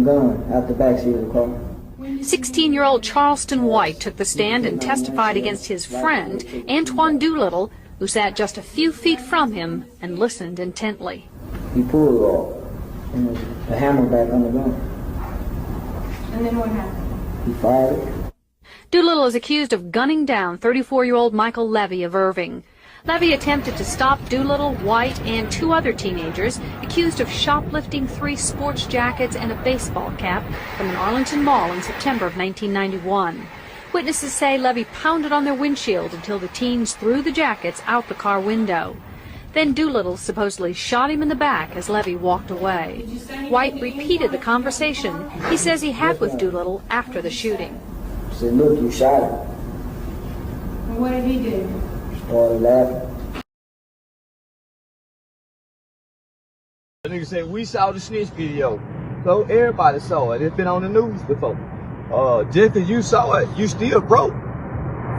gun out the backseat of the car. 16-year-old Charleston White took the stand and testified against his friend, Antoine Doolittle, who sat just a few feet from him and listened intently. He pulled it off, and the hammer back on the gun. And then what happened? He fired it. Doolittle is accused of gunning down 34-year-old Michael Levy of Irving. Levy attempted to stop Doolittle, White, and 2 other teenagers accused of shoplifting 3 sports jackets and a baseball cap from an Arlington mall in September of 1991. Witnesses say Levy pounded on their windshield until the teens threw the jackets out the car window. Then Doolittle supposedly shot him in the back as Levy walked away. White repeated the conversation he says he had with Doolittle after the shooting. He said, "Look, you shot him." And what did he do? Started laughing. The nigga said, we saw the snitch video. So everybody saw it. It's been on the news before. Just because you saw it, you still broke.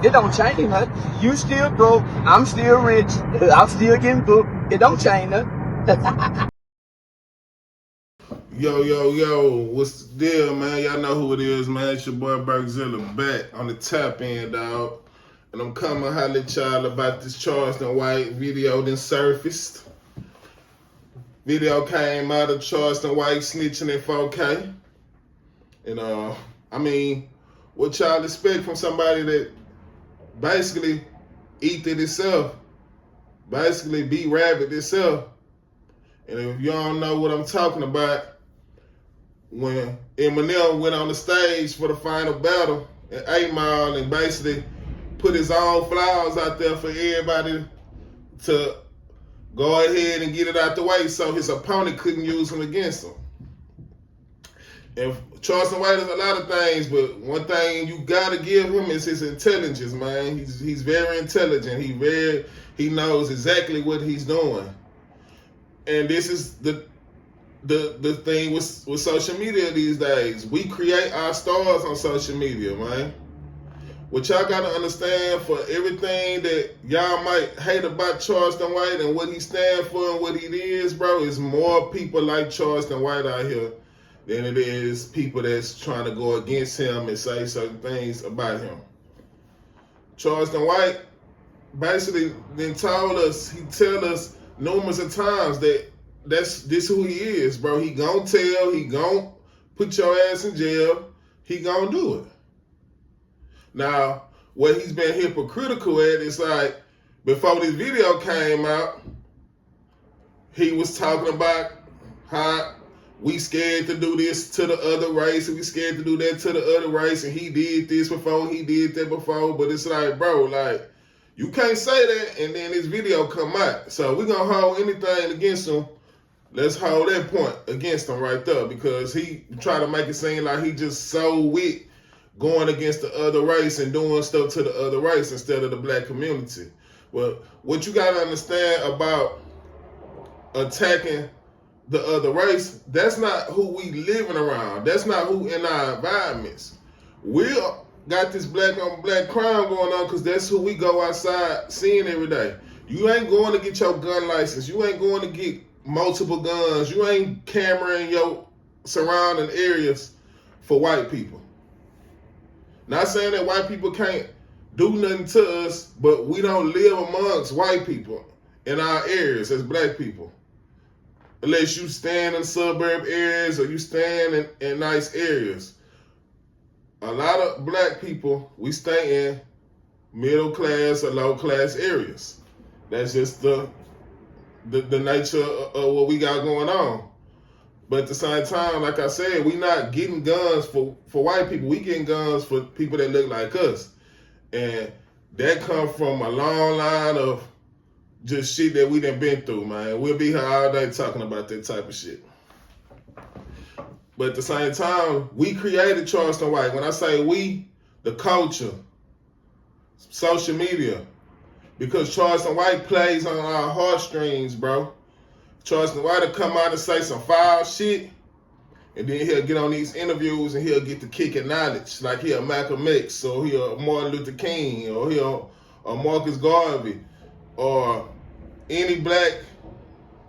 It don't change nothing. You still broke. I'm still rich. I'm still getting booked. It don't change nothing. Yo, what's the deal, man? Y'all know who it is, man. It's your boy Bergzilla back on the tap end, dog. And I'm coming to holler at y'all about this Charleston White video that surfaced. Video came out of Charleston White snitching in 4K. And, I mean, what y'all expect from somebody that basically eat it itself? Basically be rabbit itself. And if y'all don't know what I'm talking about, when Eminem went on the stage for the final battle at 8 Mile and basically put his own flaws out there for everybody to go ahead and get it out the way so his opponent couldn't use him against him. And Charleston White is a lot of things, but one thing you gotta give him is his intelligence, man. He's very intelligent. He knows exactly what he's doing. And this is the thing with social media these days. We create our stars on social media, man. What y'all gotta understand, for everything that y'all might hate about Charleston White and what he stands for and what he is, bro, is more people like Charleston White out here than it is people that's trying to go against him and say certain things about him. Charleston White basically then told us, he tell us numerous of times that this who he is, bro. He gon' tell, he gon' put your ass in jail, he gon' do it. Now, what he's been hypocritical at is like, before this video came out, he was talking about how we scared to do this to the other race, and we scared to do that to the other race, and he did this before, he did that before, but it's like, bro, like, you can't say that and then this video come out. So we're gonna hold anything against him. Let's hold that point against him right there, because he tried to make it seem like he just so weak going against the other race and doing stuff to the other race instead of the black community. Well, what you gotta understand about attacking the other race, that's not who we living around. That's not who in our environments. We got this black on black crime going on because that's who we go outside seeing every day. You ain't going to get your gun license. You ain't going to get multiple guns. You ain't cameraing your surrounding areas for white people. Not saying that white people can't do nothing to us, but we don't live amongst white people in our areas as black people. Unless you stand in suburb areas or you stand in nice areas. A lot of black people, we stay in middle class or low class areas. That's just the nature of what we got going on. But at the same time, like I said, we not getting guns for white people. We getting guns for people that look like us. And that come from a long line of just shit that we done been through, man. We'll be here all day talking about that type of shit. But at the same time, we created Charleston White. When I say we, the culture, social media, because Charleston White plays on our heartstrings, bro. Charleston White will come out and say some foul shit, and then he'll get on these interviews and he'll get the kick of knowledge, like he'll Malcolm X, or he'll Martin Luther King, or he'll Marcus Garvey, or any black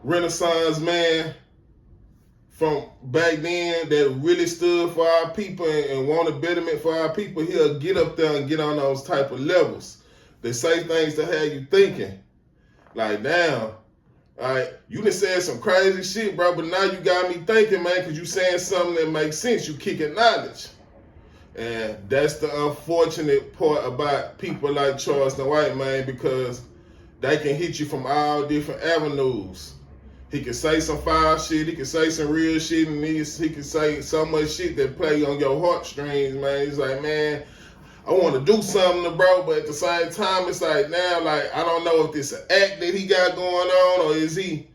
Renaissance man from back then that really stood for our people and wanted betterment for our people, he'll get up there and get on those type of levels. They say things to have you thinking. Like, damn, you done said some crazy shit, bro, but now you got me thinking, man, because you saying something that makes sense. You kicking knowledge. And that's the unfortunate part about people like Charleston White, man, because they can hit you from all different avenues. He can say some foul shit, he can say some real shit, and he can say so much shit that play on your heartstrings, man. He's like, man, I want to do something, bro, but at the same time, it's like, now, like, I don't know if this an act that he got going on, or is he,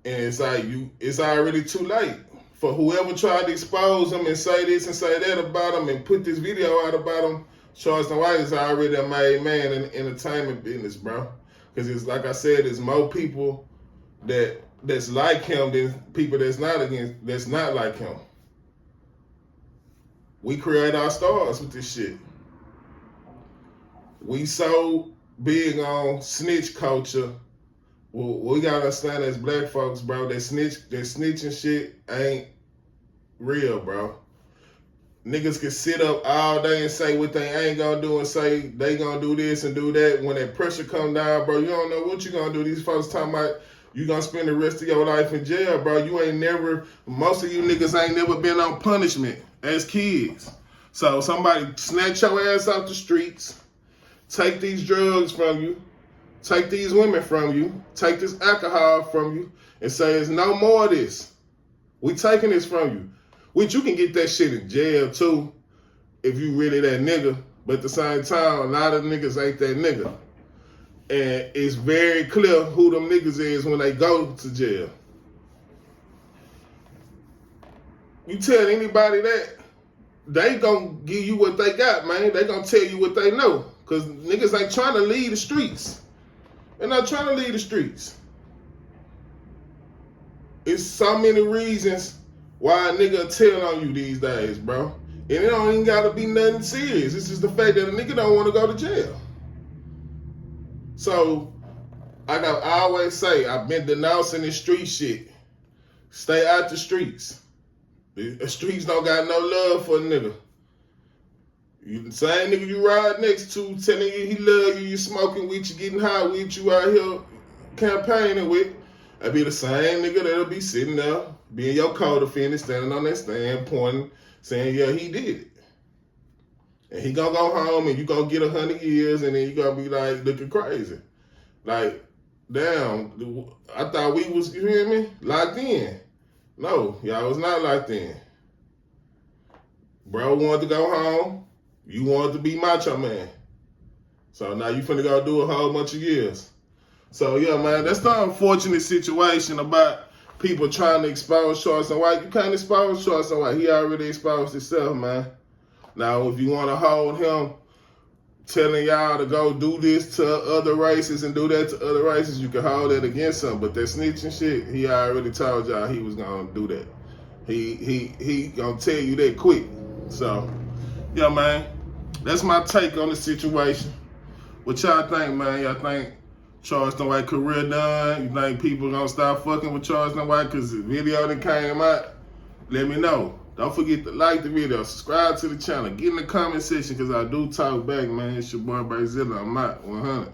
and it's like, it's already too late. For whoever tried to expose him and say this and say that about him and put this video out about him, Charleston White is already a made man in the entertainment business, bro. Because it's like I said, there's more people that's like him than people that's not like him. We create our stars with this shit. We so big on snitch culture. Well, we gotta understand as black folks, bro, that snitching shit ain't real, bro. Niggas can sit up all day and say what they ain't gonna do and say they gonna do this and do that. When that pressure come down, bro, you don't know what you gonna do. These folks talking about you gonna spend the rest of your life in jail, bro. Most of you niggas ain't never been on punishment as kids. So somebody snatch your ass off the streets, take these drugs from you, take these women from you, take this alcohol from you, and say there's no more of this. We taking this from you. Which you can get that shit in jail too, if you really that nigga. But at the same time, a lot of niggas ain't that nigga. And it's very clear who them niggas is when they go to jail. You tell anybody that, they gonna give you what they got, man. They gonna tell you what they know. Because niggas ain't trying to leave the streets. They're not trying to leave the streets. It's so many reasons why a nigga tell on you these days, bro. And it don't even gotta be nothing serious. It's just the fact that a nigga don't want to go to jail. So, like I always say, I've been denouncing this street shit. Stay out the streets. The streets don't got no love for a nigga. You the same nigga you ride next to, telling you he love you, you smoking with you, getting high with you, out here campaigning with. That be the same nigga that'll be sitting there, being your co-defendant, standing on that stand, pointing, saying, yeah, he did it. And he gonna go home and you gonna get 100 years and then you gonna be like looking crazy. Like, damn, I thought we was, you hear me, locked in. No, y'all was not locked in. Bro wanted to go home. You wanted to be Macho Man. So now you finna go do a whole bunch of years. So yeah, man, that's the unfortunate situation about people trying to expose Charleston White. You can't expose Charleston White. He already exposed himself, man. Now, if you want to hold him telling y'all to go do this to other races and do that to other races, you can hold that against him. But that snitching shit, he already told y'all he was gonna do that. He gonna tell you that quick. So, yeah, man, that's my take on the situation. What y'all think, man? Y'all think Charleston White career done? You think people gonna stop fucking with Charleston White because the video that came out? Let me know. Don't forget to like the video, subscribe to the channel, get in the comment section because I do talk back, man. It's your boy Brazilla. I'm out 100.